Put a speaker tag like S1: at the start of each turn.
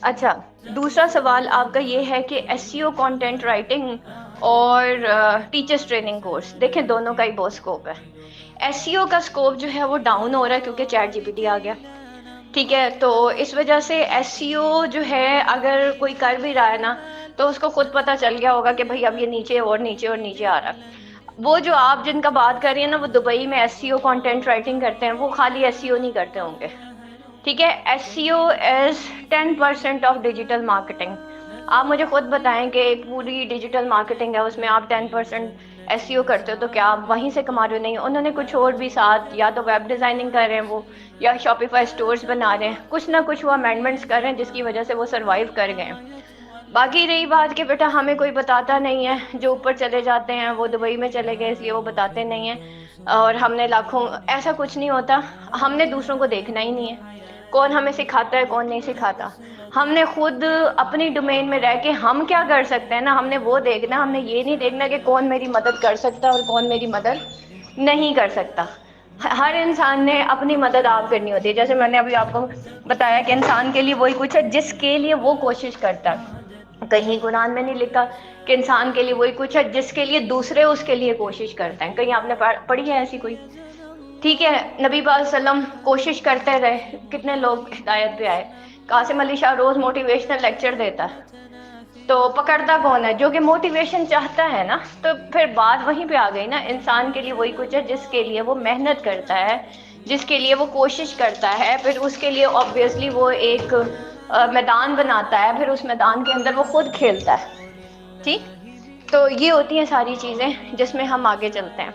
S1: اچھا، دوسرا سوال آپ کا یہ ہے کہ ایس سی او کانٹینٹ رائٹنگ اور ٹیچرس ٹریننگ کورس، دیکھیں دونوں کا ہی بہت اسکوپ ہے۔ ایس سی او کا اسکوپ جو ہے وہ ڈاؤن ہو رہا ہے کیونکہ چیٹ جی پی ٹی آ گیا، ٹھیک ہے؟ تو اس وجہ سے ایس سی او جو ہے اگر کوئی کر بھی رہا ہے نا تو اس کو خود پتہ چل گیا ہوگا کہ بھائی اب یہ نیچے اور نیچے اور نیچے آ رہا ہے۔ وہ جو آپ جن کا بات کر رہی ہیں نا وہ دبئی میں ایس سی او کانٹینٹ رائٹنگ کرتے ہیں، وہ خالی ایس سی او نہیں کرتے ہوں گے، ٹھیک ہے؟ S C O is 10% of digital marketing. آپ مجھے خود بتائیں کہ ایک پوری ڈیجیٹل مارکیٹنگ ہے، اس میں آپ 10% ایس سی او کرتے ہو تو کیا آپ وہیں سے کما رہے ہو؟ نہیں، انہوں نے کچھ اور بھی ساتھ، یا تو ویب ڈیزائننگ کر رہے ہیں وہ، یا شاپیفائی اسٹورز بنا رہے ہیں، کچھ نہ کچھ وہ امینڈمنٹس کر رہے ہیں جس کی وجہ سے وہ سروائیو کر گئے ہیں۔ باقی رہی بات کہ بیٹا ہمیں کوئی بتاتا نہیں ہے، جو اوپر چلے جاتے ہیں وہ دبئی میں چلے گئے اس لیے وہ بتاتے نہیں ہیں، اور ہم نے لاکھوں، ایسا کچھ نہیں ہوتا۔ ہم نے دوسروں کو دیکھنا ہی نہیں ہے کون ہمیں سکھاتا ہے کون نہیں سکھاتا، ہم نے خود اپنی ڈومین میں رہ کے ہم کیا کر سکتے ہیں نا، ہم نے وہ دیکھنا، ہم نے یہ نہیں دیکھنا کہ کون میری مدد کر سکتا ہے اور کون میری مدد نہیں کر سکتا۔ ہر انسان نے اپنی مدد آپ کرنی ہوتی ہے، جیسے میں نے ابھی آپ کو بتایا کہ انسان کے لیے وہی کچھ ہے جس کے لیے وہ کوشش کرتا ہے۔ کہیں قرآن میں نہیں لکھا کہ انسان کے لیے وہی کچھ ہے جس کے لیے دوسرے اس کے لیے کوشش کرتے ہیں، کہیں آپ نے پڑھی ہے ایسی کوئی؟ ٹھیک ہے، نبی پاک صلی اللہ علیہ وسلم کوشش کرتے رہے، کتنے لوگ ہدایت پہ آئے۔ قاسم علی شاہ روز موٹیویشنل لیکچر دیتا ہے، تو پکڑتا کون ہے؟ جو کہ موٹیویشن چاہتا ہے نا۔ تو پھر بات وہیں پہ آ گئی نا، انسان کے لیے وہی کچھ ہے جس کے لیے وہ محنت کرتا ہے، جس کے لیے وہ کوشش کرتا ہے، پھر اس کے لیے obviously وہ ایک میدان بناتا ہے، پھر اس میدان کے اندر وہ خود کھیلتا ہے، ٹھیک؟ تو یہ ہوتی ہیں ساری چیزیں جس میں ہم آگے چلتے ہیں۔